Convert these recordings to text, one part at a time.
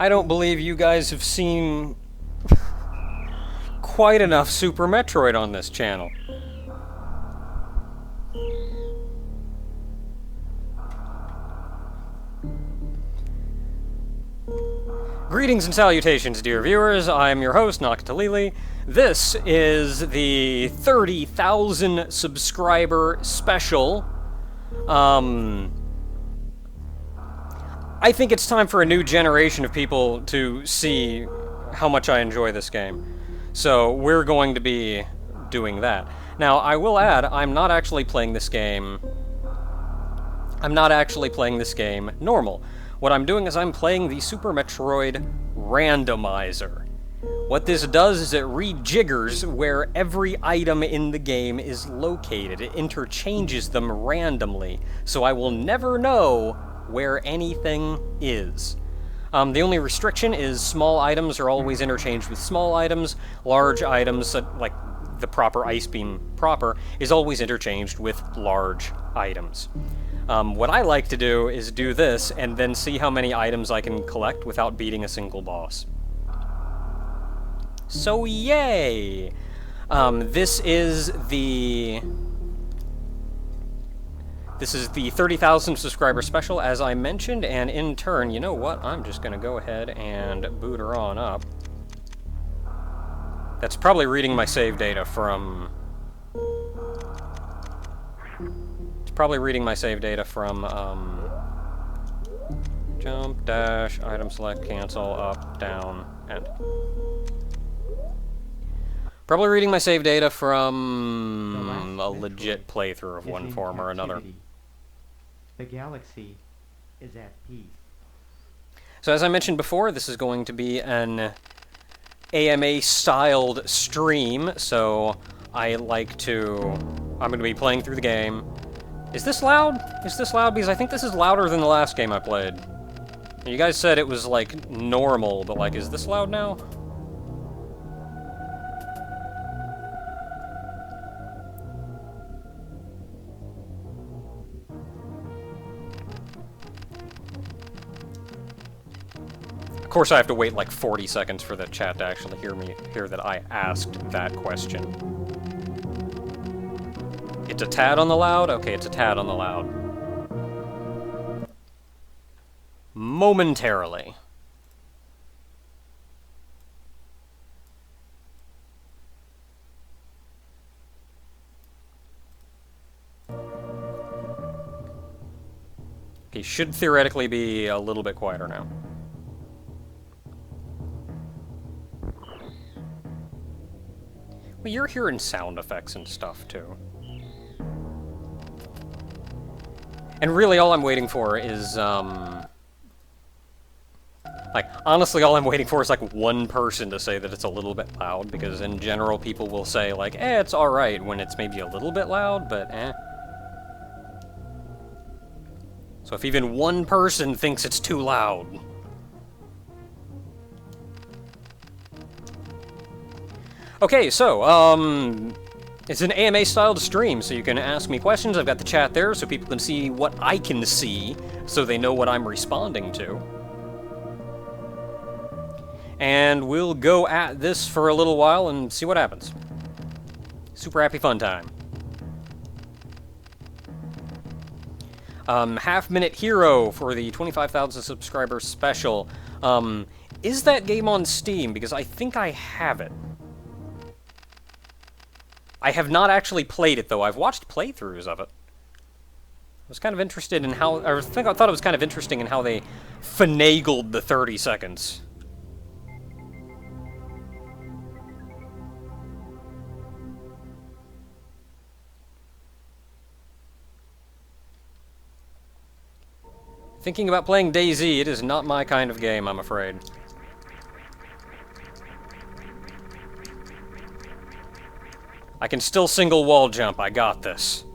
I don't believe you guys have seen quite enough Super Metroid on this channel. Greetings and salutations, dear viewers. I'm your host, Nakatalili. This is the 30,000 subscriber special. I think it's time for a new generation of people to see how much I enjoy this game. So we're going to be doing that. Now, I will add, I'm not actually playing this game normal. What I'm doing is I'm playing the Super Metroid Randomizer. What this does is it rejiggers where every item in the game is located. It interchanges them randomly, so I will never know where anything is. The only restriction is small items are always interchanged with small items. Large items, like the proper Ice Beam proper, is always interchanged with large items. What I like to do is do this, and then see how many items I can collect without beating a single boss. So yay! This is the 30,000 subscriber special, as I mentioned, and in turn, you know what? I'm just gonna go ahead and boot her on up. That's probably reading my save data from... jump, dash, item select, cancel, up, down, end. Probably reading my save data from a legit playthrough of one form or another. The galaxy is at peace. So as I mentioned before, this is going to be an AMA-styled stream, so I'm going to be playing through the game. Is this loud? Is this loud? Because I think this is louder than the last game I played. You guys said it was, like, normal, but, like, is this loud now? Of course I have to wait, like, 40 seconds for the chat to actually hear that I asked that question. It's a tad on the loud? Okay, it's a tad on the loud. Momentarily. Okay, should theoretically be a little bit quieter now. Well, you're hearing sound effects and stuff, too. And really, all I'm waiting for is, honestly, all I'm waiting for is, like, one person to say that it's a little bit loud, because in general, people will say, like, it's alright, when it's maybe a little bit loud, but So if even one person thinks it's too loud... Okay, so, it's an AMA-styled stream, so you can ask me questions. I've got the chat there, so people can see what I can see, so they know what I'm responding to. And we'll go at this for a little while and see what happens. Super happy fun time. Half-Minute Hero for the 25,000 subscriber special. Is that game on Steam? Because I think I have it. I have not actually played it, though. I've watched playthroughs of it. I was kind of interested in how... I thought it was kind of interesting in how they finagled the 30 seconds. Thinking about playing DayZ, it is not my kind of game, I'm afraid. I can still single wall jump, I got this.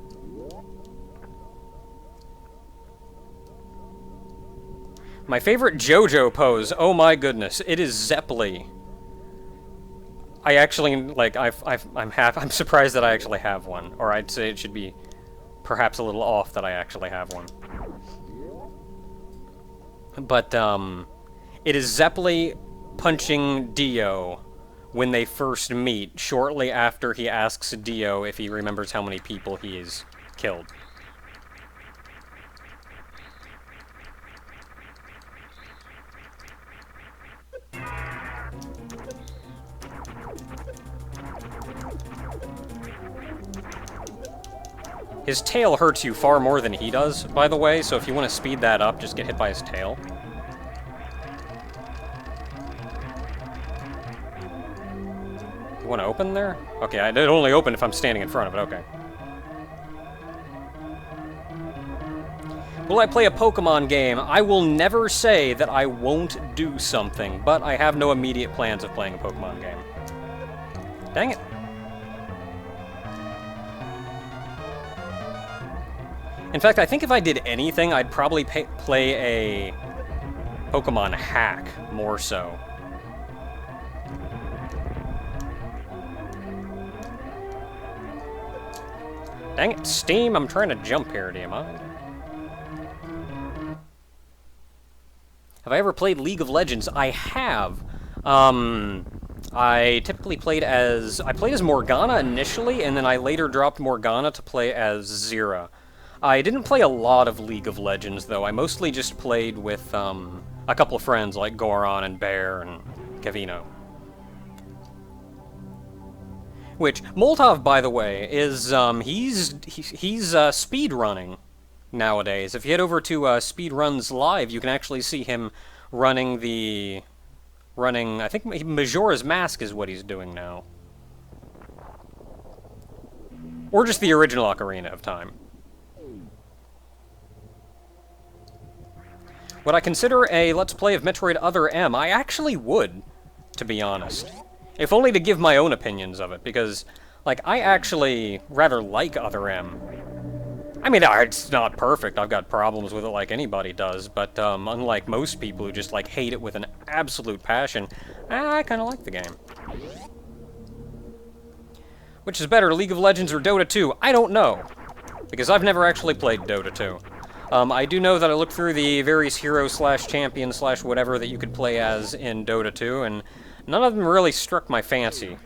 My favorite JoJo pose, oh my goodness, it is Zeppeli. I actually, like, I'm surprised that I actually have one. Or I'd say it should be perhaps a little off that I actually have one. But, It is Zeppeli punching Dio when they first meet, shortly after he asks Dio if he remembers how many people he's killed. His tail hurts you far more than he does, by the way, so if you want to speed that up, just get hit by his tail. You want to open there? Okay, it only open if I'm standing in front of it, okay. Will I play a Pokemon game? I will never say that I won't do something, but I have no immediate plans of playing a Pokemon game. Dang it. In fact, I think if I did anything, I'd probably play a Pokemon hack, more so. Dang it, Steam, I'm trying to jump here, do you mind? Have I ever played League of Legends? I have. I typically played as Morgana initially, and then I later dropped Morgana to play as Zera. I didn't play a lot of League of Legends, though. I mostly just played with a couple of friends like Goron and Bear and Kavino. Which, Molotov, by the way, is, he's speed running nowadays. If you head over to Speed Runs Live, you can actually see him running I think Majora's Mask is what he's doing now. Or just the original Ocarina of Time. Would I consider a Let's Play of Metroid Other M? I actually would, to be honest. If only to give my own opinions of it, because, like, I actually rather like Other M. I mean, it's not perfect, I've got problems with it like anybody does, but unlike most people who just, like, hate it with an absolute passion, I kinda like the game. Which is better, League of Legends or Dota 2? I don't know, because I've never actually played Dota 2. I do know that I looked through the various hero/champion/whatever that you could play as in Dota 2, and none of them really struck my fancy.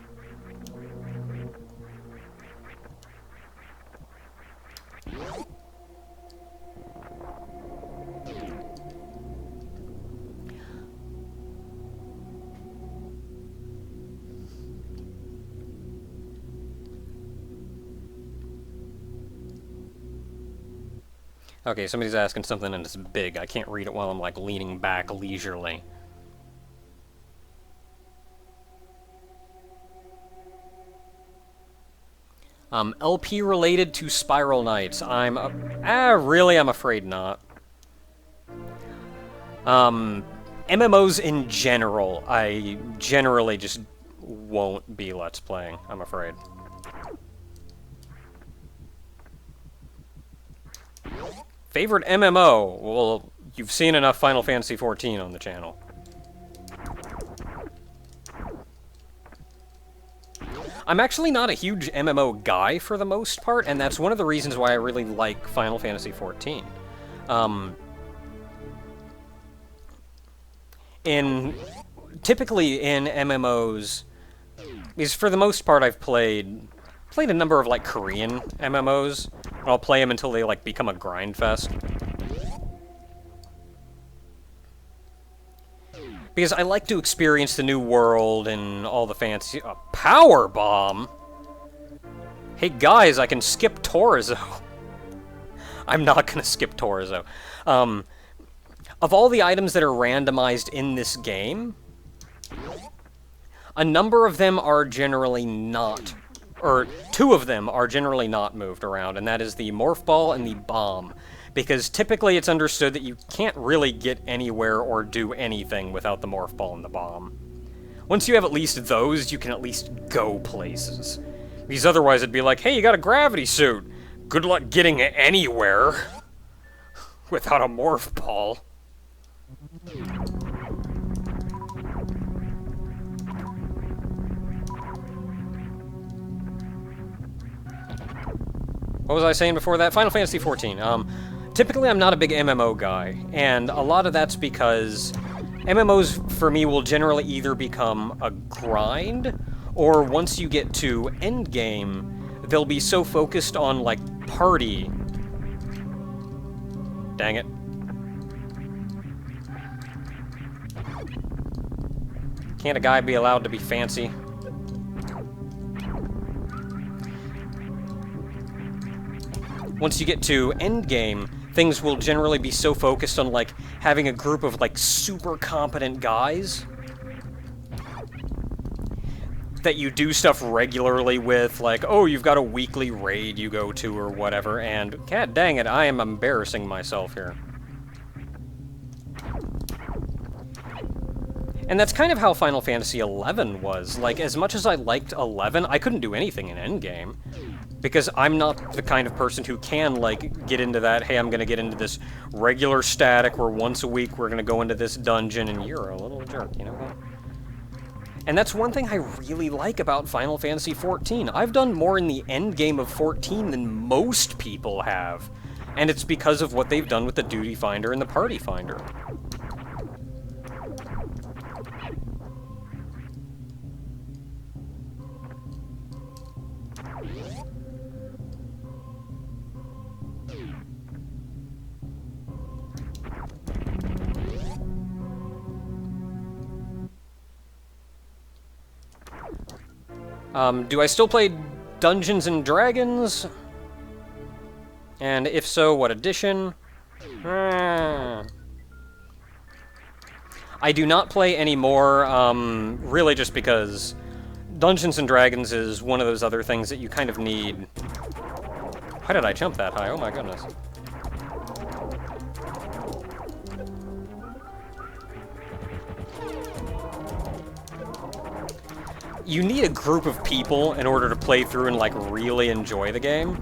Okay, somebody's asking something and it's big. I can't read it while I'm, like, leaning back leisurely. LP related to Spiral Knights. Really, I'm afraid not. MMOs in general, I generally just won't be Let's Playing, I'm afraid. Favorite MMO? Well, you've seen enough Final Fantasy XIV on the channel. I'm actually not a huge MMO guy for the most part, and that's one of the reasons why I really like Final Fantasy XIV. Typically in MMOs, because for the most part I've played a number of, like, Korean MMOs, and I'll play them until they, like, become a grind fest. Because I like to experience the new world and all the fancy... A power bomb? Hey guys, I can skip Torzo. I'm not gonna skip Torzo. Of all the items that are randomized in this game, a number of them are generally not... Or, two of them are generally not moved around, and that is the Morph Ball and the Bomb. Because typically it's understood that you can't really get anywhere or do anything without the Morph Ball and the Bomb. Once you have at least those, you can at least go places. Because otherwise it'd be like, hey, you got a gravity suit! Good luck getting anywhere without a Morph Ball. What was I saying before that? Final Fantasy XIV. Typically I'm not a big MMO guy, and a lot of that's because MMOs, for me, will generally either become a grind, or once you get to endgame, they'll be so focused on, like, party. Dang it. Can't a guy be allowed to be fancy? Once you get to endgame, things will generally be so focused on, like, having a group of, like, super competent guys that you do stuff regularly with, like, oh, you've got a weekly raid you go to or whatever, and, god dang it, I am embarrassing myself here. And that's kind of how Final Fantasy XI was. Like, as much as I liked 11, I couldn't do anything in endgame. Because I'm not the kind of person who can, like, get into that, hey, I'm gonna get into this regular static where once a week we're gonna go into this dungeon, and you're a little jerk, you know what? And that's one thing I really like about Final Fantasy XIV. I've done more in the endgame of 14 than most people have. And it's because of what they've done with the Duty Finder and the Party Finder. Do I still play Dungeons and Dragons? And if so, what edition? I do not play anymore, really just because Dungeons and Dragons is one of those other things that you kind of need. Why did I jump that high? Oh my goodness. You need a group of people in order to play through and, like, really enjoy the game.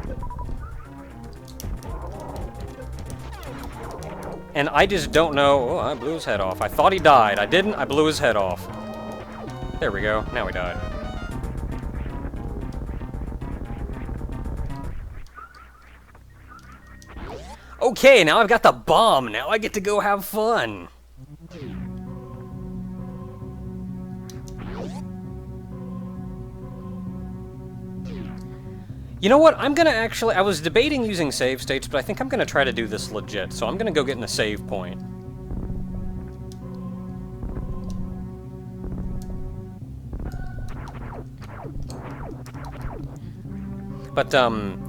And I just don't know... Oh, I blew his head off. I thought he died. I didn't. I blew his head off. There we go. Now he died. Okay, now I've got the bomb. Now I get to go have fun. You know what? I'm gonna actually... I was debating using save states, but I think I'm gonna try to do this legit, so I'm gonna go get in a save point. But,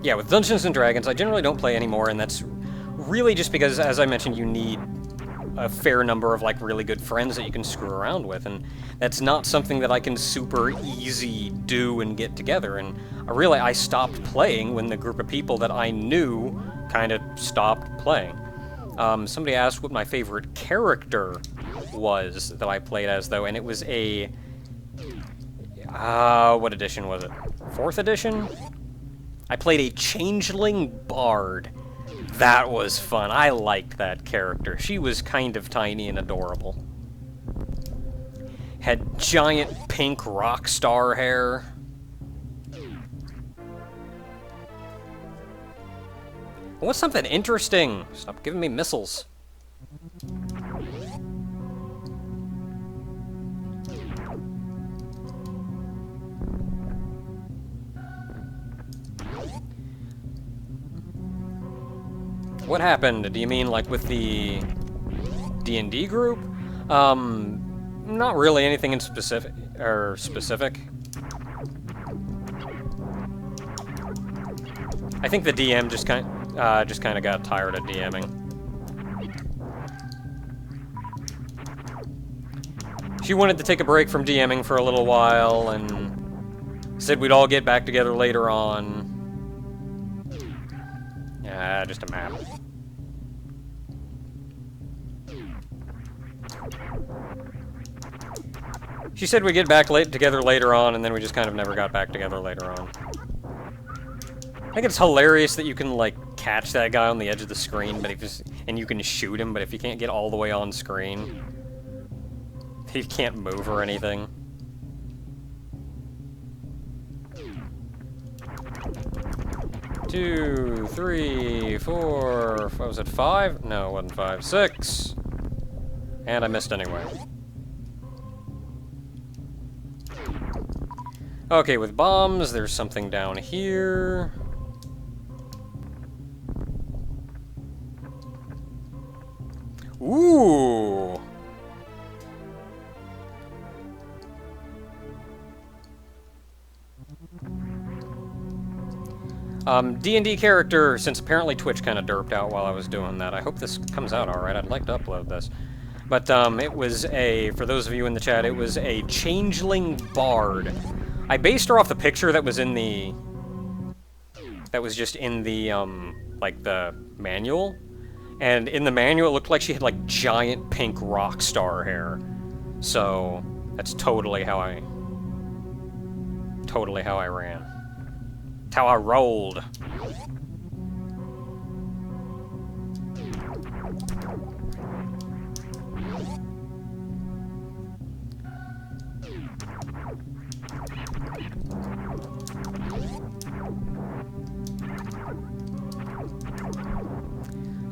yeah, with Dungeons and Dragons, I generally don't play anymore, and that's really just because, as I mentioned, you need a fair number of, like, really good friends that you can screw around with, and that's not something that I can super easy do and get together, and I stopped playing when the group of people that I knew kind of stopped playing. Somebody asked what my favorite character was that I played as, though, and it was a... what edition was it? 4th edition? I played a Changeling Bard. That was fun. I liked that character. She was kind of tiny and adorable. Had giant pink rock star hair. What's something interesting? Stop giving me missiles. What happened? Do you mean, like, with the D&D group? Not really anything in specific. I think the DM just kind of got tired of DMing. She wanted to take a break from DMing for a little while, and said we'd all get back together later on. Yeah, just a map. She said we'd get back together later on, and then we just kind of never got back together later on. I think it's hilarious that you can, like, catch that guy on the edge of the screen, but and you can shoot him, but if you can't get all the way on screen, he can't move or anything. Two, three, four, what was it, 5? No, it wasn't 5. 6. And I missed anyway. Okay, with bombs, there's something down here. Ooh! D&D character, since apparently Twitch kind of derped out while I was doing that. I hope this comes out alright. I'd like to upload this. But, it was for those of you in the chat, it was a changeling bard. I based her off the picture that was in the... That was just in the, like, the manual. And in the manual, it looked like she had, like, giant pink rock star hair. So, that's totally how I... Totally how I ran. How I rolled.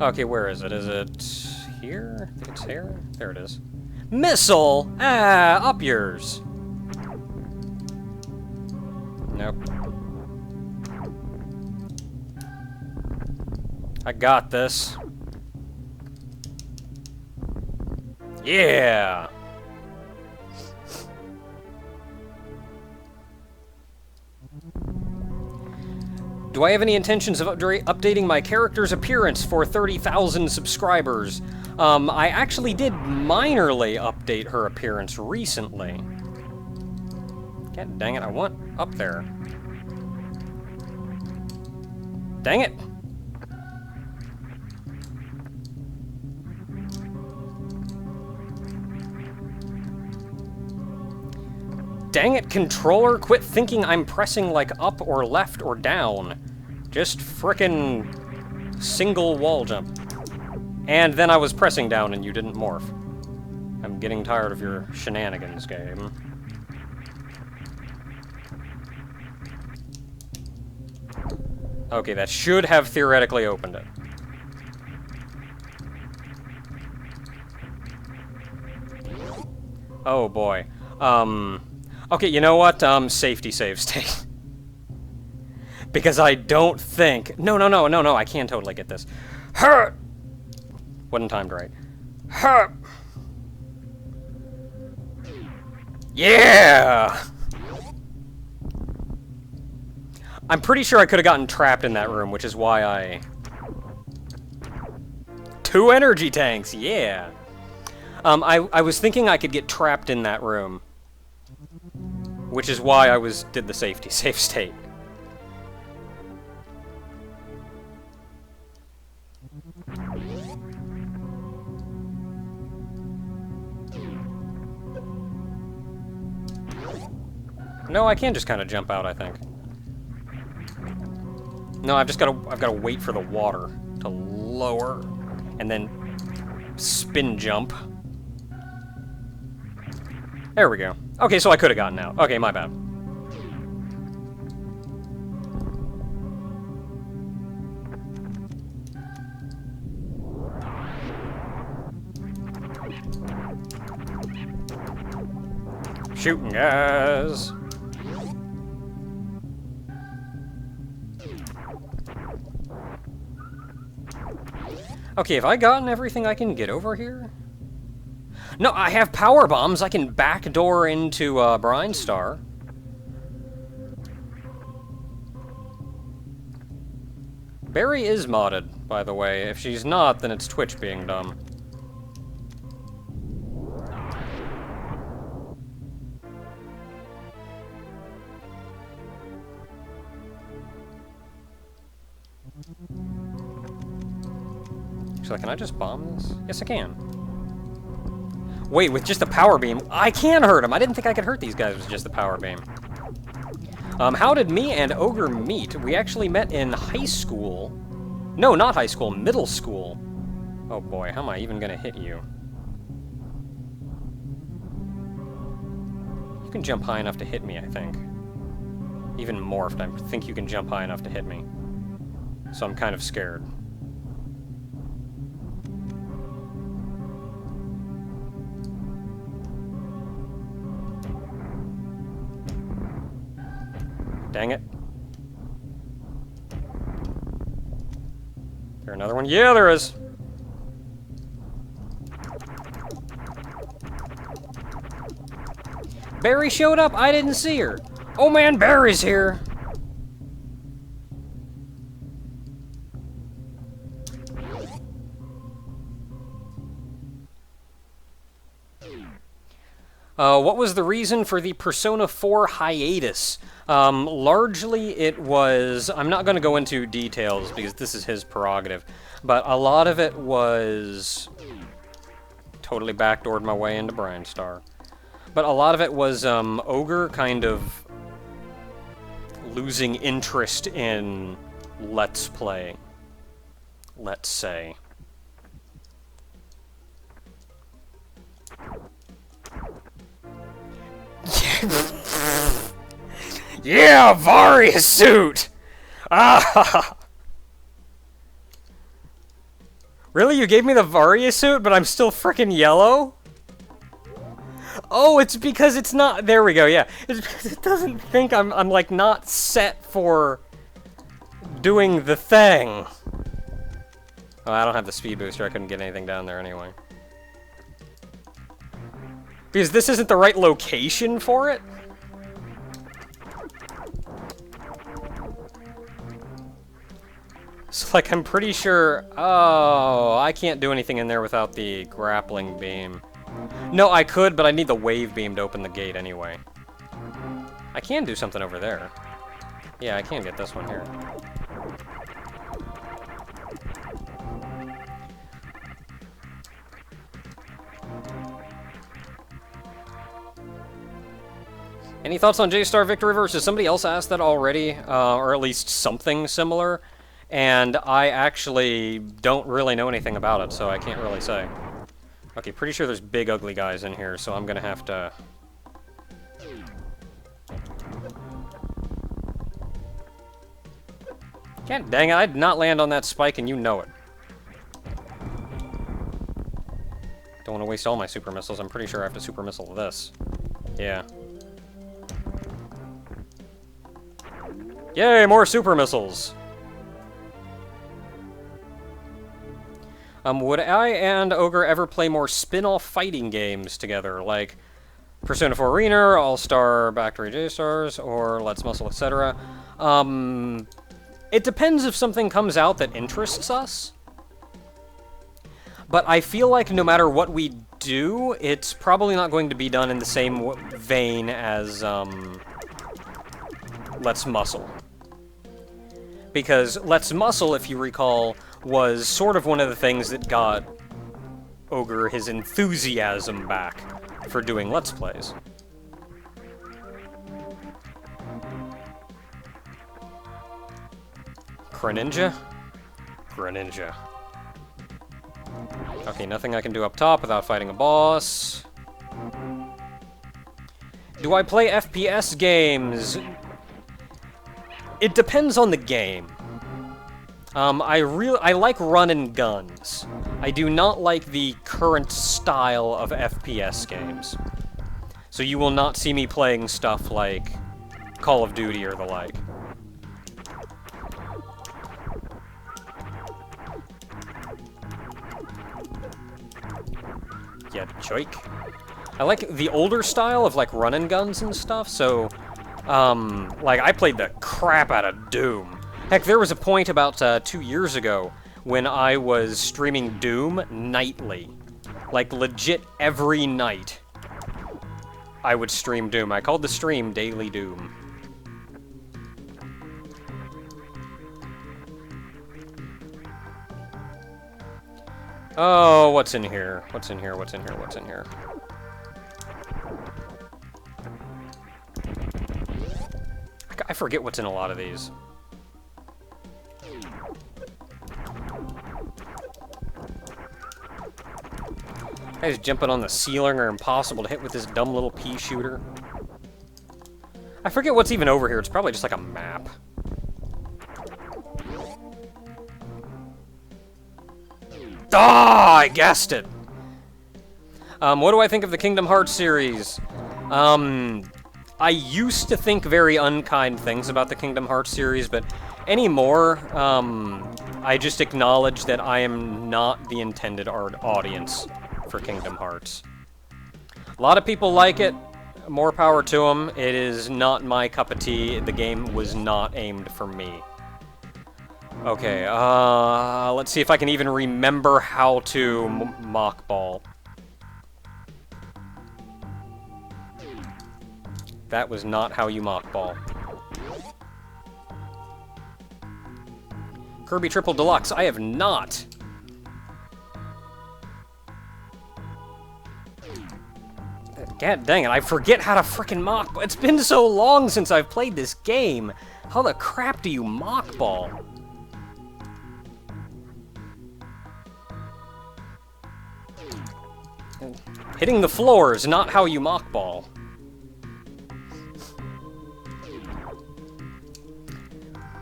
Okay, where is it? Is it here? I think it's here. There it is. Missile! Ah, up yours. Nope. I got this. Yeah! Do I have any intentions of updating my character's appearance for 30,000 subscribers? I actually did minorly update her appearance recently. God dang it, I want up there. Dang it! Dang it, controller, quit thinking I'm pressing, like, up or left or down. Just frickin' single wall jump. And then I was pressing down and you didn't morph. I'm getting tired of your shenanigans, game. Okay, that should have theoretically opened it. Oh boy. Okay, you know what? Safety save state. Because I don't think... No, I can totally get this. Hurt! Wasn't timed right. Hurt! Yeah! I'm pretty sure I could have gotten trapped in that room, which is why I... 2 energy tanks, yeah! I was thinking I could get trapped in that room. Which is why I did the safety save state. No, I can just kind of jump out, I think. No, I've gotta wait for the water to lower, and then spin jump. There we go. Okay, so I could have gotten out. Okay, my bad. Shooting guys. Okay, have I gotten everything I can get over here? No, I have power bombs. I can backdoor into Brine Star. Barry is modded, by the way. If she's not, then it's Twitch being dumb. So can I just bomb this? Yes, I can. Wait, with just a power beam, I can hurt him! I didn't think I could hurt these guys with just the power beam. How did me and Ogre meet? We actually met in high school. No, not high school, middle school. Oh boy, how am I even gonna hit you? You can jump high enough to hit me, I think. Even morphed, I think you can jump high enough to hit me. So I'm kind of scared. Dang it. Is there another one? Yeah, there is. Barry showed up. I didn't see her. Oh man, Barry's here. What was the reason for the Persona 4 hiatus? Largely it was... I'm not going to go into details because this is his prerogative, but a lot of it was... Totally backdoored my way into Brian Star. But a lot of it was Ogre kind of losing interest in Let's Play, let's say. Yeah, Varia suit! Ah! Really? You gave me the Varia suit, but I'm still frickin' yellow? Oh, it's because it's not... There we go, yeah. It's because it doesn't think I'm like, not set for doing the thing. Oh, I don't have the speed booster. I couldn't get anything down there anyway. Because this isn't the right location for it? So, like, I'm pretty sure... Oh, I can't do anything in there without the grappling beam. No, I could, but I need the wave beam to open the gate anyway. I can do something over there. Yeah, I can get this one here. Any thoughts on J-Star Victory Versus? Somebody else asked that already, or at least something similar, and I actually don't really know anything about it, so I can't really say. Okay, pretty sure there's big ugly guys in here, so I'm gonna have to... God dang it, I did not land on that spike and you know it. Don't want to waste all my super missiles. I'm pretty sure I have to super missile this. Yeah. Yay, more super missiles! Would I and Ogre ever play more spin-off fighting games together, like Persona 4 Arena, All-Star Factory J-Stars, or Let's Muscle, etc.? It depends if something comes out that interests us. But I feel like no matter what we do, it's probably not going to be done in the same vein as, Let's Muscle. Because Let's Muscle, if you recall, was sort of one of the things that got Ogre his enthusiasm back for doing Let's Plays. Greninja? Greninja. Okay, nothing I can do up top without fighting a boss. Do I play FPS games? It depends on the game. I like run and guns. I do not like the current style of FPS games. So you will not see me playing stuff like Call of Duty or the like. Yeah, joik. I like the older style of like run and guns and stuff, so like I played the crap out of Doom. Heck, there was a point about 2 years ago when I was streaming Doom nightly. Like, legit every night I would stream Doom. I called the stream Daily Doom. Oh, what's in here? What's in here? What's in here? What's in here? I forget what's in a lot of these. Guys jumping on the ceiling are impossible to hit with this dumb little pea shooter. I forget what's even over here. It's probably just like a map. Ah, I guessed it! What do I think of the Kingdom Hearts series? I used to think very unkind things about the Kingdom Hearts series, but anymore, I just acknowledge that I am not the intended audience for Kingdom Hearts. A lot of people like it. More power to them. It is not my cup of tea. The game was not aimed for me. Okay, let's see if I can even remember how to mock ball. That was not how you mock ball. Kirby Triple Deluxe, I have not. God dang it, I forget how to frickin' mock ball. It's been so long since I've played this game. How the crap do you mock ball? Hitting the floor is not how you mock ball.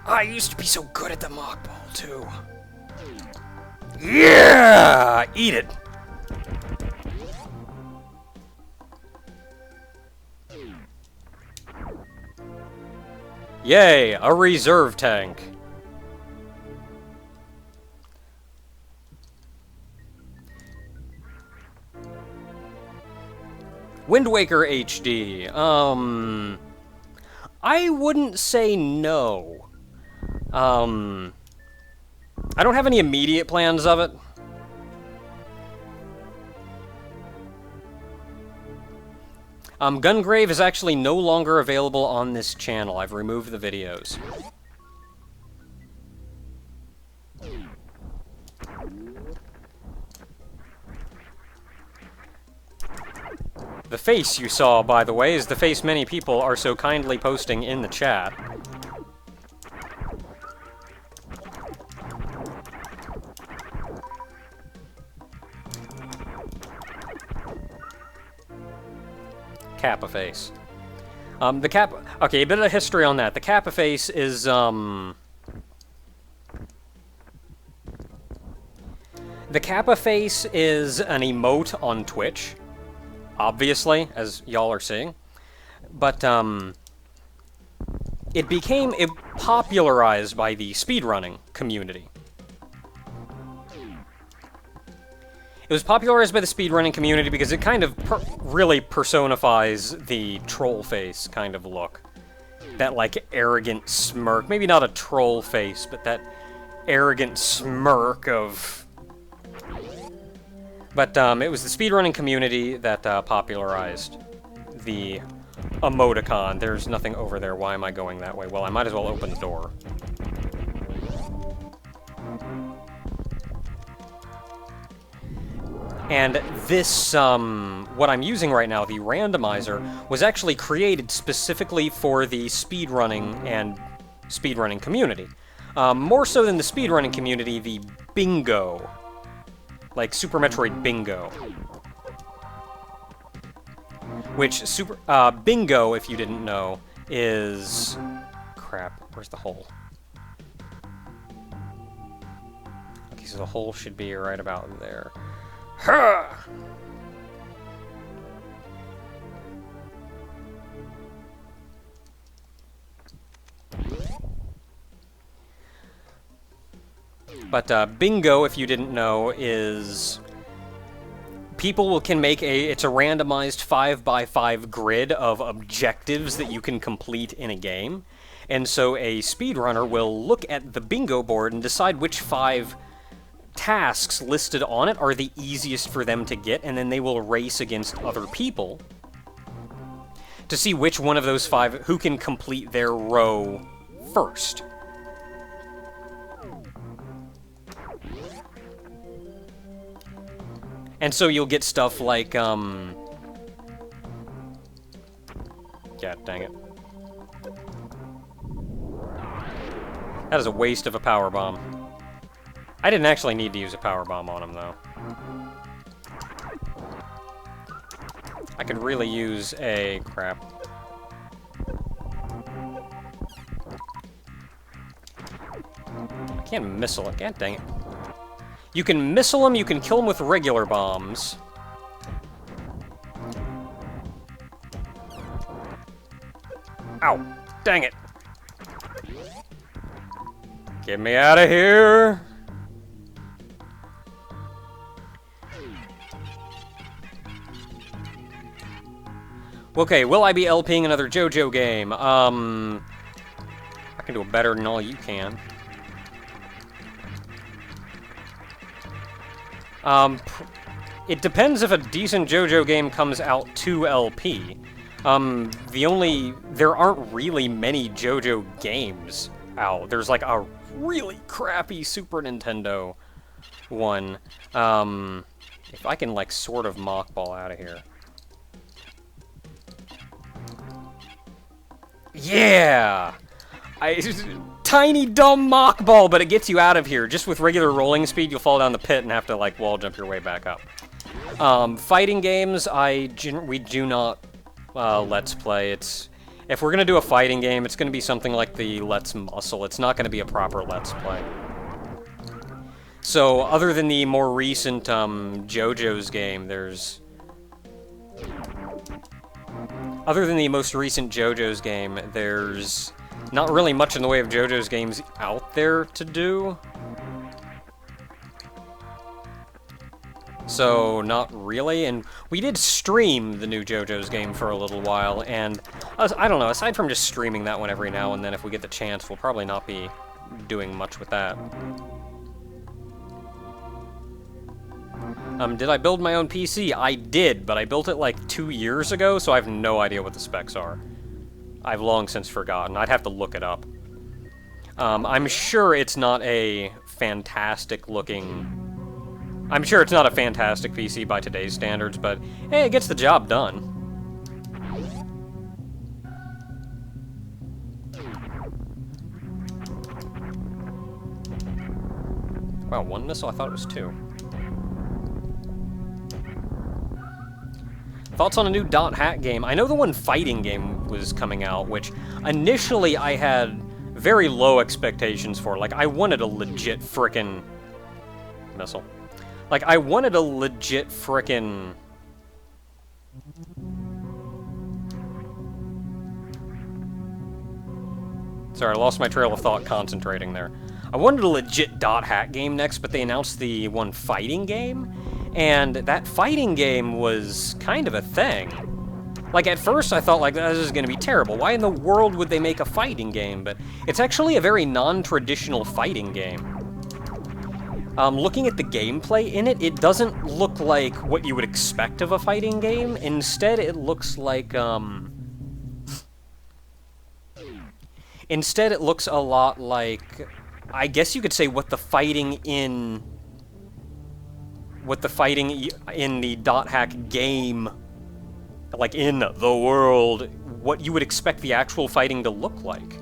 I used to be so good at the mock ball, too. Yeah! Eat it! Yay! A reserve tank. Wind Waker HD. I wouldn't say no. I don't have any immediate plans of it. Gungrave is actually no longer available on this channel. I've removed the videos. The face you saw, by the way, is the face many people are so kindly posting in the chat. Kappa face. The Kappa... Okay, a bit of history on that. The Kappa face is, The Kappa face is an emote on Twitch. Obviously, as y'all are seeing. But, it became popularized by the speedrunning community. It was popularized by the speedrunning community because it kind of really personifies the troll face kind of look. That, like, arrogant smirk. Maybe not a troll face, but that arrogant smirk of... But, it was the speedrunning community that popularized the emoticon. There's nothing over there. Why am I going that way? Well, I might as well open the door. And this, what I'm using right now, the randomizer, was actually created specifically for the speedrunning and speedrunning community. More so than the speedrunning community, the bingo. Like Super Metroid Bingo. Which, Bingo, if you didn't know, is... Crap, where's the hole? Okay, so the hole should be right about there. Huh! But bingo, if you didn't know, is people can make it's a randomized 5x5 grid of objectives that you can complete in a game. And so a speedrunner will look at the bingo board and decide which 5 tasks listed on it are the easiest for them to get, and then they will race against other people to see which one of those 5 who can complete their row first. And so you'll get stuff like, God dang it. That is a waste of a power bomb. I didn't actually need to use a power bomb on him, though. I could really use a... crap. I can't missile it. God dang it. You can missile him, you can kill him with regular bombs. Dang it. Get me out of here. Okay, will I be LPing another JoJo game? I can do it better than all you can. It depends if a decent JoJo game comes out to LP. There aren't really many JoJo games out. There's like a really crappy Super Nintendo one. If I can like sort of mockball out of here. Yeah! Tiny, dumb mockball, but it gets you out of here. Just with regular rolling speed, you'll fall down the pit and have to, like, wall jump your way back up. Fighting games, we do not Let's Play. If we're gonna do a fighting game, it's gonna be something like the Let's Muscle. It's not gonna be a proper Let's Play. So, other than the more recent, JoJo's game, Other than the most recent JoJo's game, there's not really much in the way of JoJo's games out there to do. So, not really, and we did stream the new JoJo's game for a little while, and I don't know, aside from just streaming that one every now and then, if we get the chance, we'll probably not be doing much with that. Did I build my own PC? I did, but I built it like 2 years ago, so I have no idea what the specs are. I've long since forgotten. I'd have to look it up. I'm sure it's not a fantastic looking... I'm sure it's not a fantastic PC by today's standards, but hey, it gets the job done. Wow, one missile? I thought it was two. Thoughts on a new Dot Hack game? I know the one fighting game was coming out, which initially I had very low expectations for. Like, I wanted a legit frickin' missile. Like, I wanted a legit frickin'... Sorry, I lost my trail of thought concentrating there. I wanted a legit Dot Hack game next, but they announced the one fighting game, and that fighting game was kind of a thing. Like, at first I thought, like, this is gonna be terrible. Why in the world would they make a fighting game? But it's actually a very non-traditional fighting game. Looking at the gameplay in it, it doesn't look like what you would expect of a fighting game. Instead, it looks like, Instead, it looks a lot like... I guess you could say what the fighting in the Dot Hack game, like in the world, what you would expect the actual fighting to look like.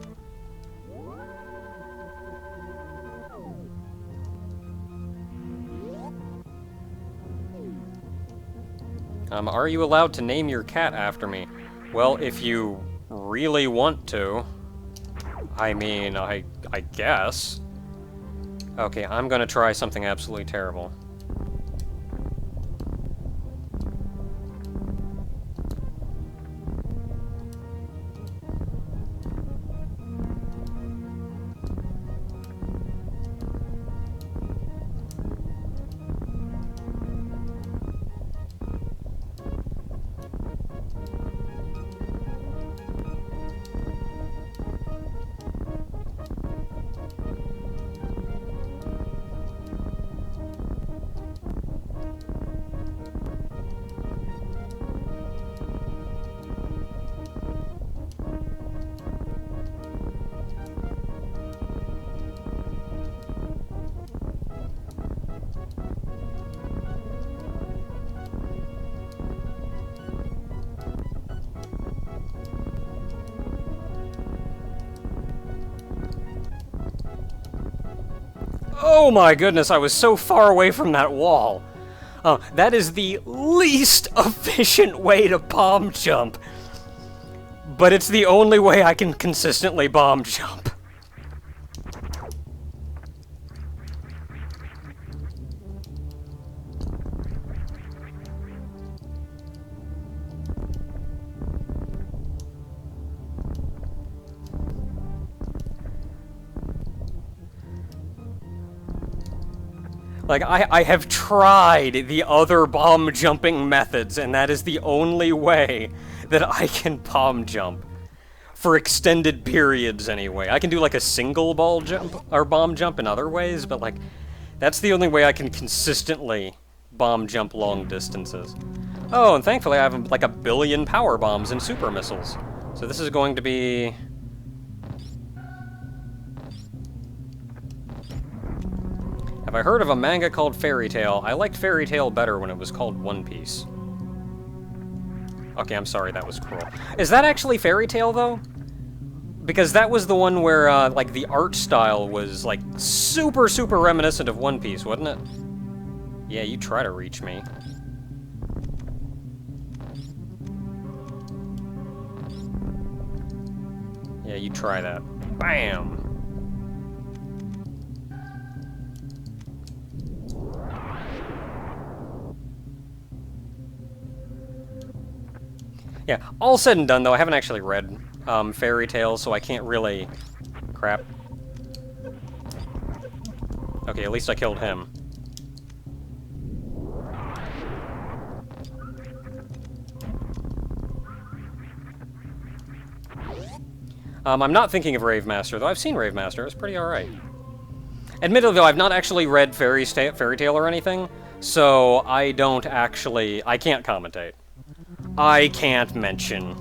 Are you allowed to name your cat after me? Well, if you really want to. I mean, I guess. Okay, I'm gonna try something absolutely terrible. Oh my goodness, I was so far away from that wall. That is the least efficient way to bomb jump. But it's the only way I can consistently bomb jump. Like, I have tried the other bomb jumping methods, and that is the only way that I can bomb jump. For extended periods, anyway. I can do, like, a single ball jump, or bomb jump in other ways, but, like, that's the only way I can consistently bomb jump long distances. Oh, and thankfully I have, like, 1 billion power bombs and super missiles. So this is going to be... Have I heard of a manga called Fairy Tail? I liked Fairy Tail better when it was called One Piece. Okay, I'm sorry, that was cruel. Is that actually Fairy Tail, though? Because that was the one where, like, the art style was, like, super, super reminiscent of One Piece, wasn't it? Yeah, you try to reach me. Yeah, you try that. Bam! Yeah, all said and done, though, I haven't actually read Fairy Tail, so I can't really... Crap. Okay, at least I killed him. I'm not thinking of Rave Master, though. I've seen Rave Master. It's pretty alright. Admittedly, though, I've not actually read Fairy Tail or anything, so I don't actually... I can't commentate. I can't mention.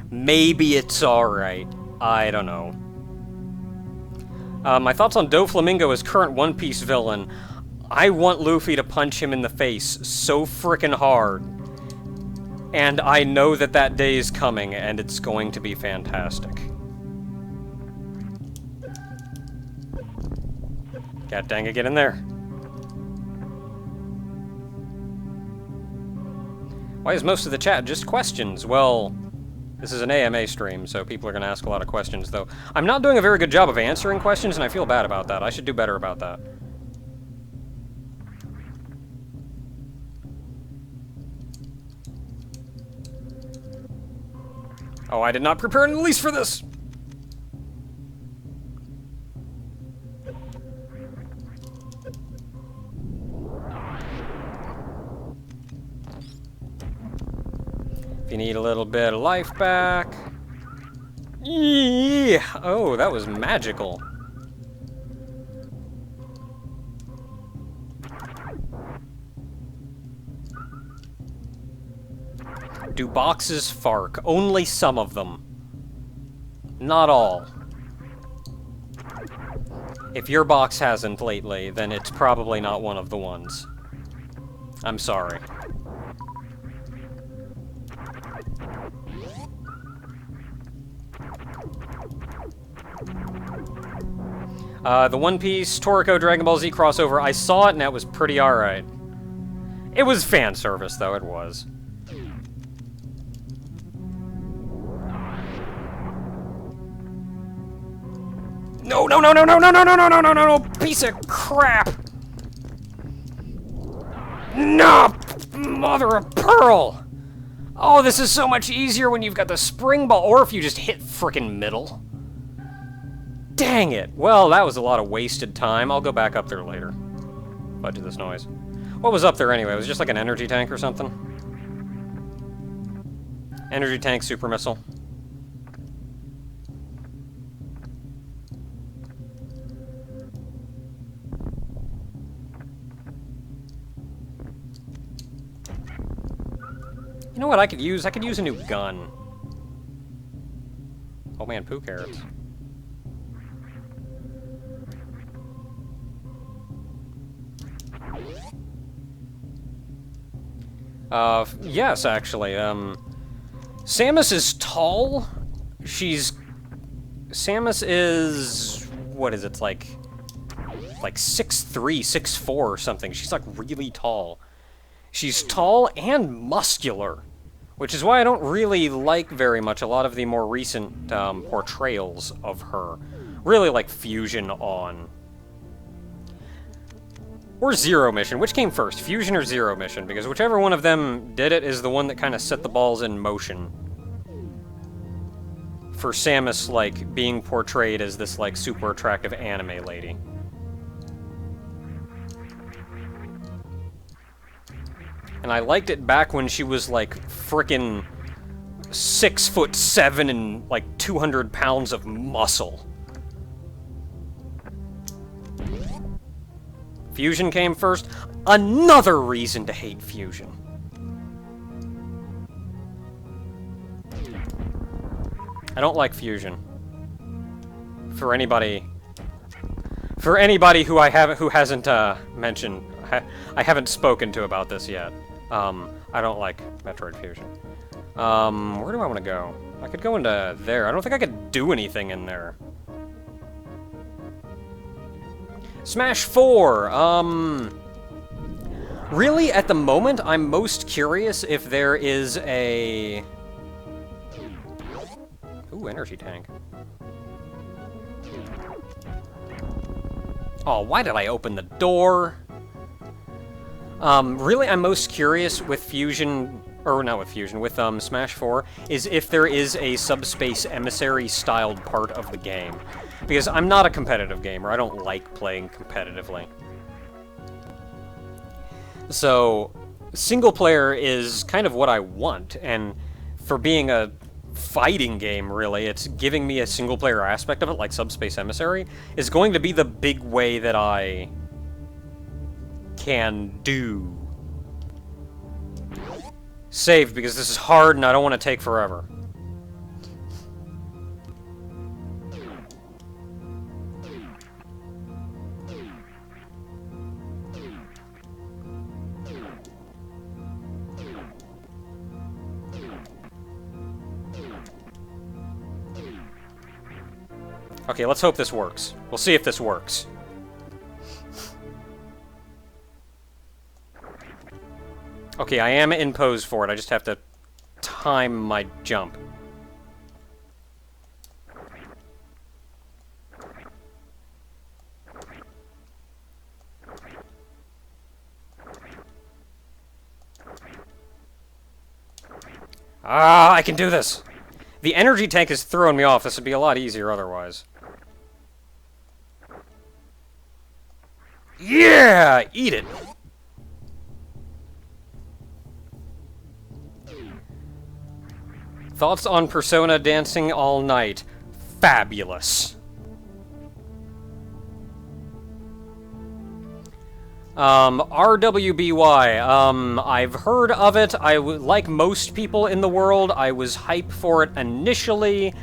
Maybe it's alright. I don't know. My thoughts on Doflamingo as current One Piece villain. I want Luffy to punch him in the face so frickin' hard. And I know that that day is coming, and it's going to be fantastic. God dang it, get in there. Why is most of the chat just questions? Well, this is an AMA stream, so people are going to ask a lot of questions, though. I'm not doing a very good job of answering questions, and I feel bad about that. I should do better about that. Oh, I did not prepare in the least for this! If you need a little bit of life back... Yeah! Oh, that was magical. Do boxes fark? Only some of them. Not all. If your box hasn't lately, then it's probably not one of the ones. I'm sorry. The One Piece Toriko Dragon Ball Z crossover, I saw it and that was pretty alright. It was fan service, though, it was. No, no, no, no, no, no, no, no, no, no, no, no, no, piece of crap! No! Mother of pearl! Oh, this is so much easier when you've got the spring ball, or if you just hit frickin' middle. Dang it! Well, that was a lot of wasted time. I'll go back up there later. Fudge this noise. What was up there anyway? Was it just like an energy tank or something? Energy tank, super missile. You know what I could use? I could use a new gun. Oh man, poo carrots. Yes, actually, Samus is tall. Samus is... what is it, like 6'3", 6'4", or something. She's, like, really tall. She's tall and muscular, which is why I don't really like very much a lot of the more recent, portrayals of her. Really like Fusion on... or Zero Mission. Which came first, Fusion or Zero Mission? Because whichever one of them did it is the one that kind of set the balls in motion. for Samus, like, being portrayed as this, like, super attractive anime lady. And I liked it back when she was, like, frickin' 6'7" and, like, 200 pounds of muscle. Fusion came first. Another reason to hate Fusion. I don't like Fusion. For anybody who hasn't mentioned, I haven't spoken to about this yet. I don't like Metroid Fusion. Where do I want to go? I could go into there. I don't think I could do anything in there. Smash 4! Really, at the moment, I'm most curious if there is a... Ooh, energy tank. Oh, why did I open the door? Really, I'm most curious with Fusion... Or not with Fusion, with Smash 4, is if there is a Subspace Emissary-styled part of the game. Because I'm not a competitive gamer, I don't like playing competitively. So, single player is kind of what I want, and for being a fighting game, really, it's giving me a single player aspect of it, like Subspace Emissary, is going to be the big way that I can do. Save, because this is hard and I don't want to take forever. Okay, let's hope this works. We'll see if this works. Okay, I am in pose for it. I just have to time my jump. Ah, I can do this! The energy tank is throwing me off. This would be a lot easier otherwise. Yeah! Eat it! Thoughts on Persona dancing all night. Fabulous. RWBY. I've heard of it. Like most people in the world, I was hyped for it initially.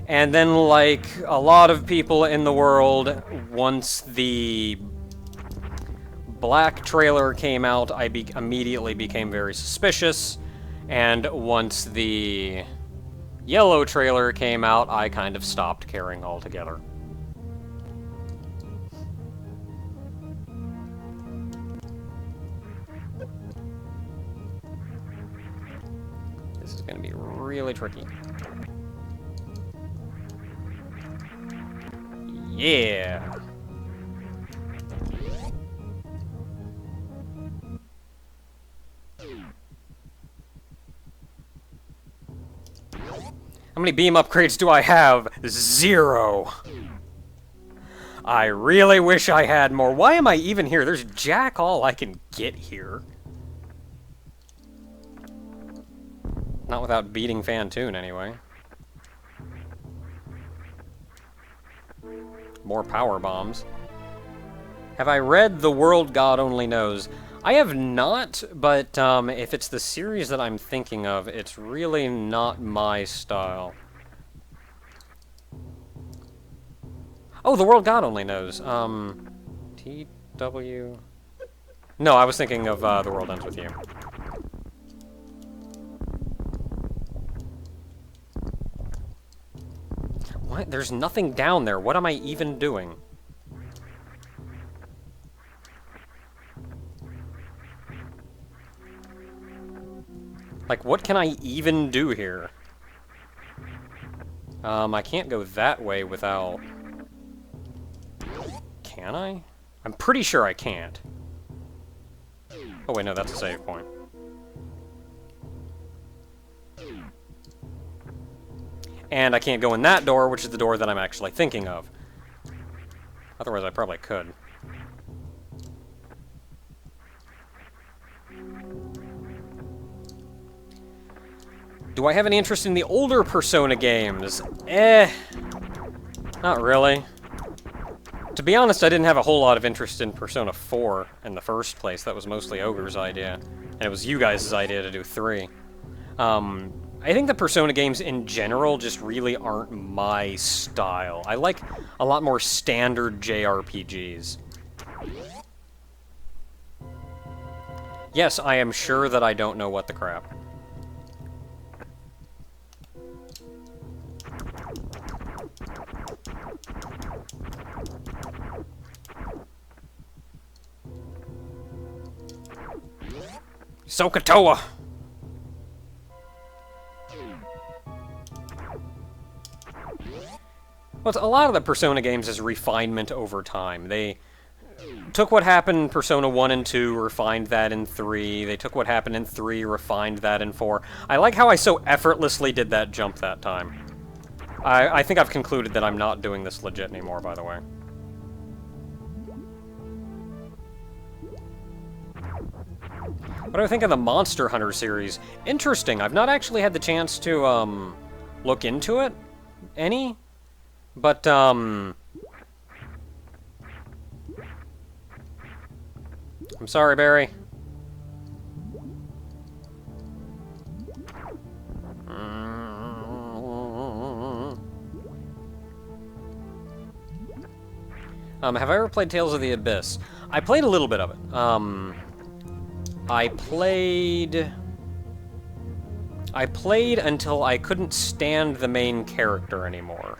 And then, like a lot of people in the world, once the black trailer came out, I immediately became very suspicious. And once the yellow trailer came out, I kind of stopped caring altogether. This is going to be really tricky. Yeah! How many beam upgrades do I have? 0. I really wish I had more. Why am I even here? There's jack all I can get here. Not without beating Fantoon, anyway. More power bombs. Have I read The World God Only Knows? I have not, but if it's the series that I'm thinking of, it's really not my style. Oh, The World God Only Knows. TW... No, I was thinking of The World Ends With You. What? There's nothing down there. What am I even doing? Like, what can I even do here? I can't go that way without... Can I? I'm pretty sure I can't. Oh wait, no, that's a save point. And I can't go in that door, which is the door that I'm actually thinking of. Otherwise, I probably could. Do I have any interest in the older Persona games? Not really. To be honest, I didn't have a whole lot of interest in Persona 4 in the first place. That was mostly Ogre's idea. And it was you guys' idea to do 3. I think the Persona games in general just really aren't my style. I like a lot more standard JRPGs. Yes, I am sure that I don't know what the crap. Sokotoa! Well, a lot of the Persona games is refinement over time. They took what happened in Persona 1 and 2, refined that in 3. They took what happened in 3, refined that in 4. I like how I so effortlessly did that jump that time. I think I've concluded that I'm not doing this legit anymore, by the way. What do I think of the Monster Hunter series? Interesting. I've not actually had the chance to, look into it any. But, I'm sorry, Barry. Have I ever played Tales of the Abyss? I played a little bit of it. I played until I couldn't stand the main character anymore.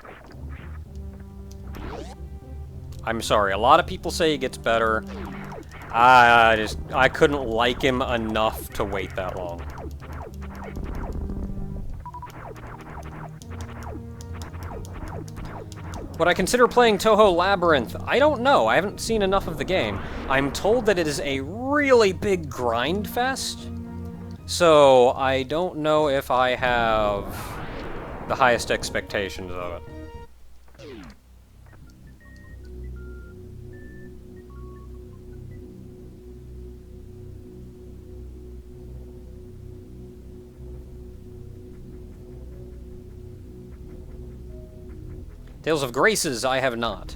I'm sorry, a lot of people say he gets better. I couldn't like him enough to wait that long. Would I consider playing Touhou Labyrinth? I don't know. I haven't seen enough of the game. I'm told that it is a really big grind fest, so I don't know if I have the highest expectations of it. Tales of Graces, I have not.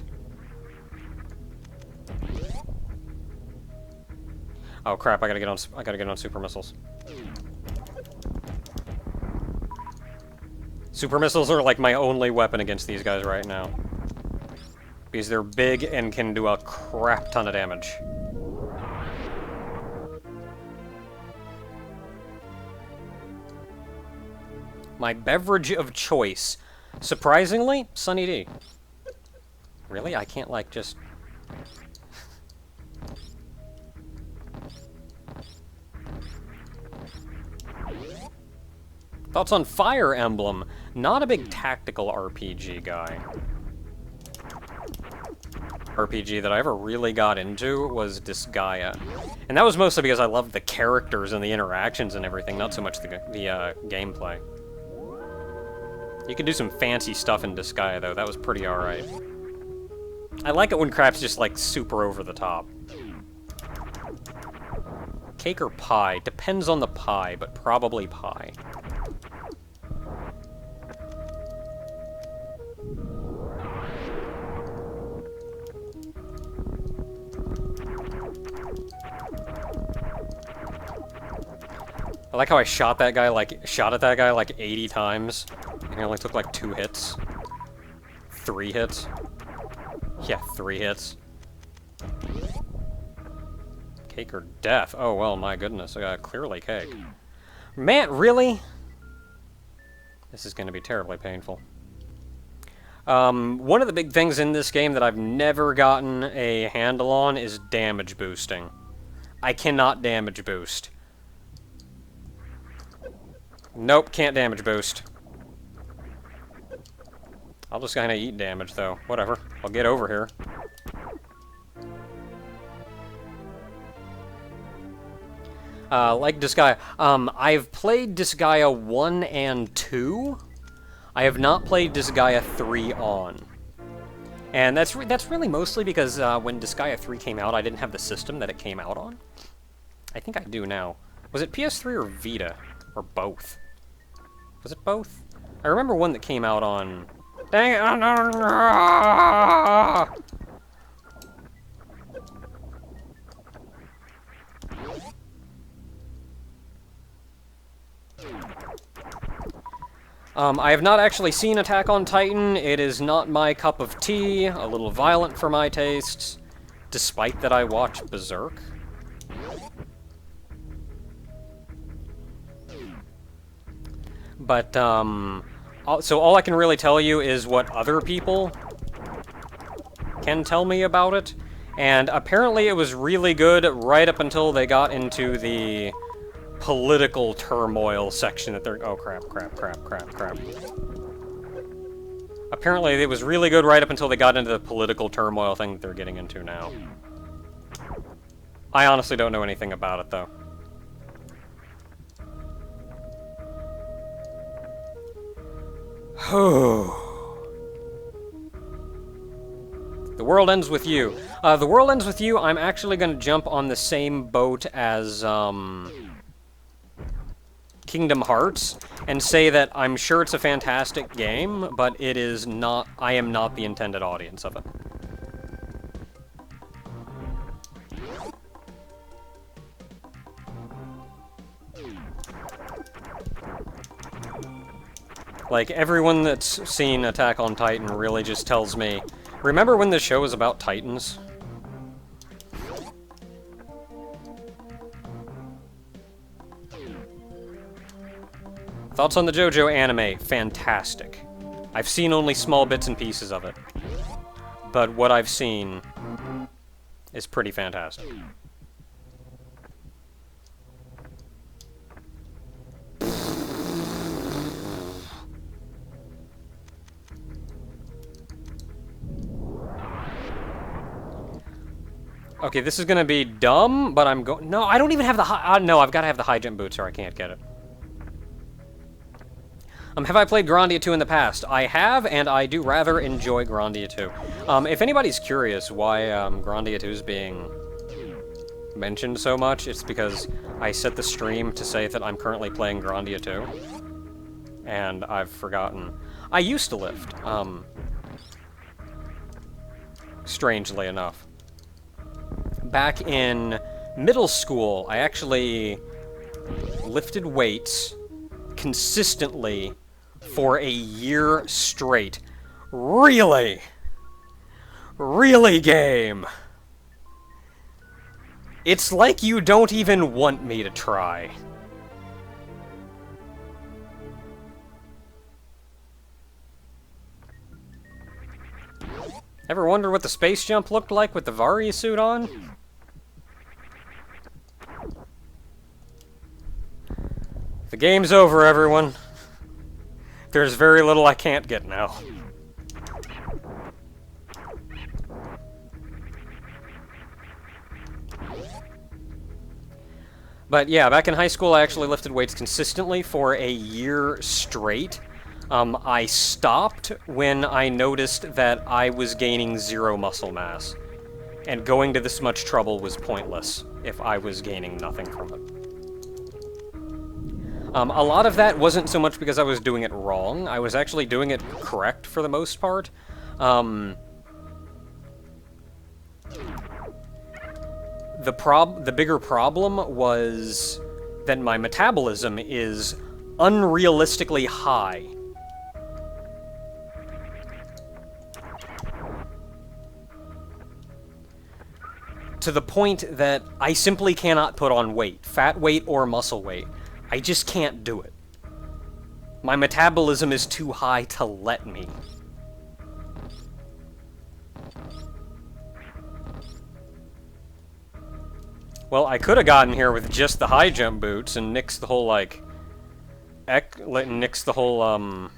Oh crap! I gotta get on super missiles. Super missiles are like my only weapon against these guys right now, because they're big and can do a crap ton of damage. My beverage of choice. Surprisingly, Sunny D. Really? I can't, like, just... Thoughts on Fire Emblem? Not a big tactical RPG guy. RPG that I ever really got into was Disgaea. And that was mostly because I loved the characters and the interactions and everything, not so much the gameplay. You can do some fancy stuff in Disgaea, though. That was pretty alright. I like it when crap's just, like, super over the top. Cake or pie? Depends on the pie, but probably pie. I like how I shot at that guy like 80 times. And it only took like 2 hits. 3 hits. Yeah, 3 hits. Cake or death? Oh, well, my goodness. Clearly cake. Man, really? This is going to be terribly painful. One of the big things in this game that I've never gotten a handle on is damage boosting. I cannot damage boost. Nope, can't damage boost. I'll just kind of eat damage, though. Whatever. I'll get over here. Like Disgaea. I've played Disgaea 1 and 2. I have not played Disgaea 3 on. And that's really mostly because when Disgaea 3 came out, I didn't have the system that it came out on. I think I do now. Was it PS3 or Vita? Or both? Was it both? I remember one that came out on... Dang it! I have not actually seen Attack on Titan. It is not my cup of tea, a little violent for my tastes, despite that I watch Berserk. But, so all I can really tell you is what other people can tell me about it, and apparently it was really good right up until they got into the political turmoil section that they're... Oh, crap. Apparently it was really good right up until they got into the political turmoil thing that they're getting into now. I honestly don't know anything about it, though. The World Ends With You. The World Ends With You, I'm actually going to jump on the same boat as, Kingdom Hearts, and say that I'm sure it's a fantastic game, but it is not... I am not the intended audience of it. Like, everyone that's seen Attack on Titan really just tells me, remember when the show was about Titans? Thoughts on the JoJo anime? Fantastic. I've seen only small bits and pieces of it. But what I've seen is pretty fantastic. Okay, this is gonna be dumb, but I'm going... No, I don't even have the high... no, I've got to have the high jump boots or I can't get it. Have I played Grandia 2 in the past? I have, and I do rather enjoy Grandia 2. If anybody's curious why Grandia 2 is being mentioned so much, it's because I set the stream to say that I'm currently playing Grandia 2. And I've forgotten. I used to lift, strangely enough. Back in middle school, I actually lifted weights consistently for a year straight. Really? Really, game? It's like you don't even want me to try. Ever wonder what the space jump looked like with the Varia suit on? The game's over, everyone. There's very little I can't get now. But yeah, back in high school I actually lifted weights consistently for a year straight. I stopped when I noticed that I was gaining 0 muscle mass. And going to this much trouble was pointless if I was gaining nothing from it. A lot of that wasn't so much because I was doing it wrong. I was actually doing it correct for the most part. The bigger problem was that my metabolism is unrealistically high. To the point that I simply cannot put on weight, fat weight or muscle weight. I just can't do it. My metabolism is too high to let me. Well, I could have gotten here with just the high jump boots and nixed the whole, like... nixed the whole,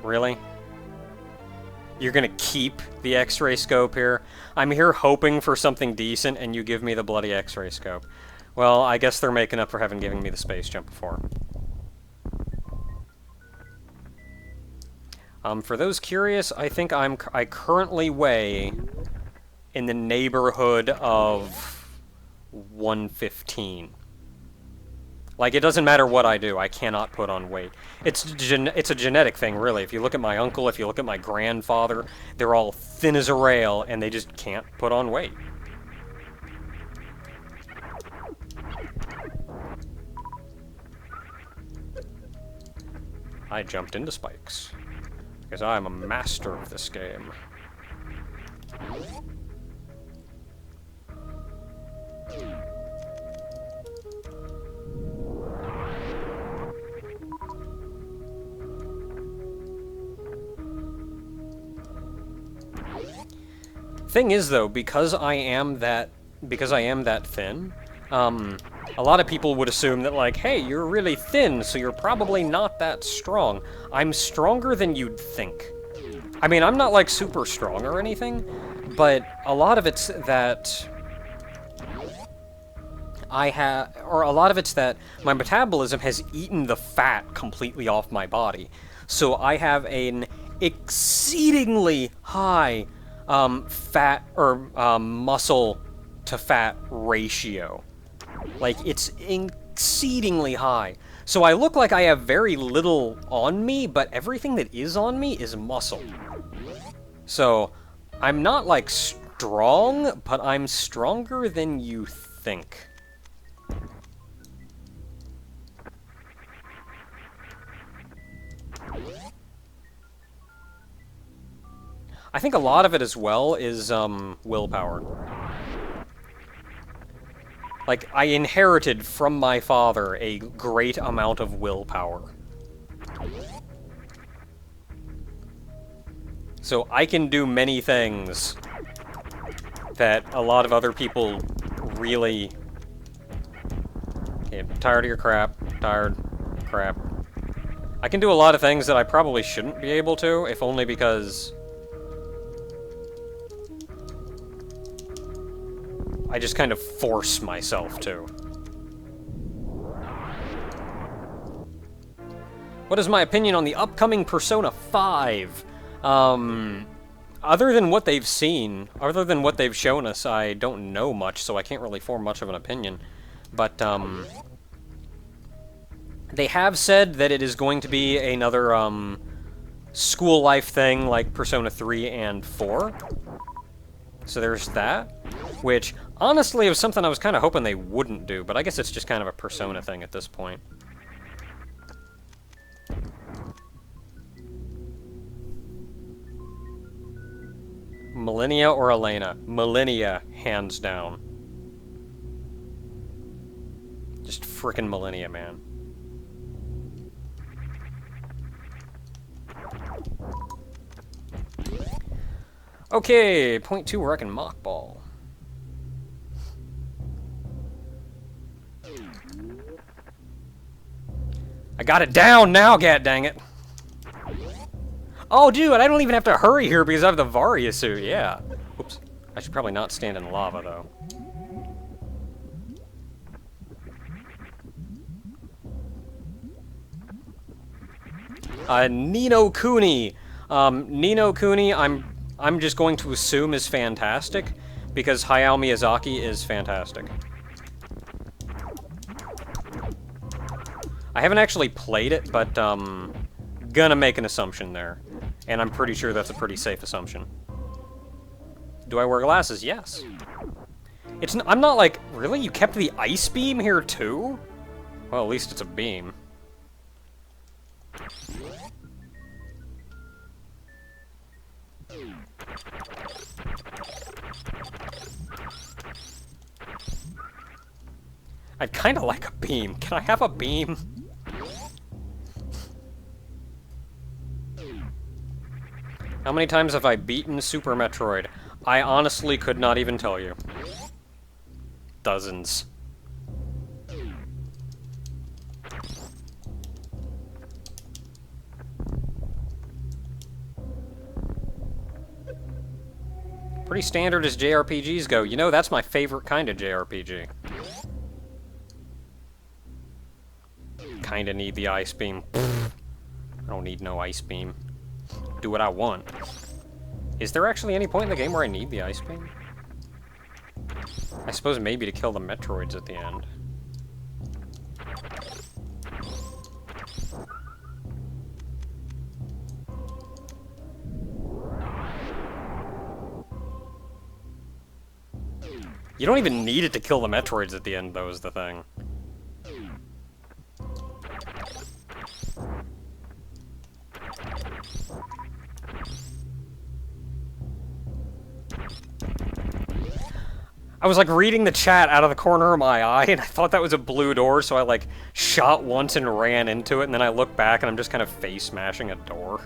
Really? You're gonna keep the X-ray scope here? I'm here hoping for something decent, and you give me the bloody X-ray scope. Well, I guess they're making up for having given me the space jump before. For those curious, I think I currently weigh in the neighborhood of 115. Like, it doesn't matter what I do, I cannot put on weight. It's a genetic thing, really. If you look at my uncle, if you look at my grandfather, they're all thin as a rail, and they just can't put on weight. I jumped into spikes, because I am a master of this game. Thing is, though, because I am that thin, a lot of people would assume that, like, hey, you're really thin, so you're probably not that strong. I'm stronger than you'd think. I mean, I'm not, like, super strong or anything, but a lot of it's that my metabolism has eaten the fat completely off my body. So I have an exceedingly high fat or muscle to fat ratio. Like, it's exceedingly high. So I look like I have very little on me, but everything that is on me is muscle. So I'm not, like, strong, but I'm stronger than you think. I think a lot of it as well is willpower. Like, I inherited from my father a great amount of willpower. So I can do many things that a lot of other people really... Okay, I'm tired of your crap. Tired. Crap. I can do a lot of things that I probably shouldn't be able to, if only because... I just kind of force myself to. What is my opinion on the upcoming Persona 5? Other than what they've seen, other than what they've shown us, I don't know much, so I can't really form much of an opinion. But, they have said that it is going to be another, school life thing like Persona 3 and 4. So there's that, which, honestly, was something I was kind of hoping they wouldn't do, but I guess it's just kind of a Persona thing at this point. Millennia or Elena? Millennia, hands down. Just frickin' Millennia, man. Okay, point 2 where I can mock ball. I got it down now, god dang it. Oh, dude, I don't even have to hurry here because I have the Varia suit, yeah. Oops. I should probably not stand in lava, though. Nino Kuni. Nino Kuni, I'm just going to assume is fantastic, because Hayao Miyazaki is fantastic. I haven't actually played it, but, gonna make an assumption there. And I'm pretty sure that's a pretty safe assumption. Do I wear glasses? Yes. I'm not like, really? You kept the ice beam here too? Well, at least it's a beam. I'd kind of like a beam. Can I have a beam? How many times have I beaten Super Metroid? I honestly could not even tell you. Dozens. Pretty standard as JRPGs go. You know, that's my favorite kind of JRPG. Kinda need the ice beam. Pfft. I don't need no ice beam. do what I want. Is there actually any point in the game where I need the ice beam? I suppose maybe to kill the Metroids at the end. You don't even need it to kill the Metroids at the end, though, is the thing. I was, like, reading the chat out of the corner of my eye, and I thought that was a blue door, so I, like, shot once and ran into it, and then I look back, and I'm just kind of face-smashing a door.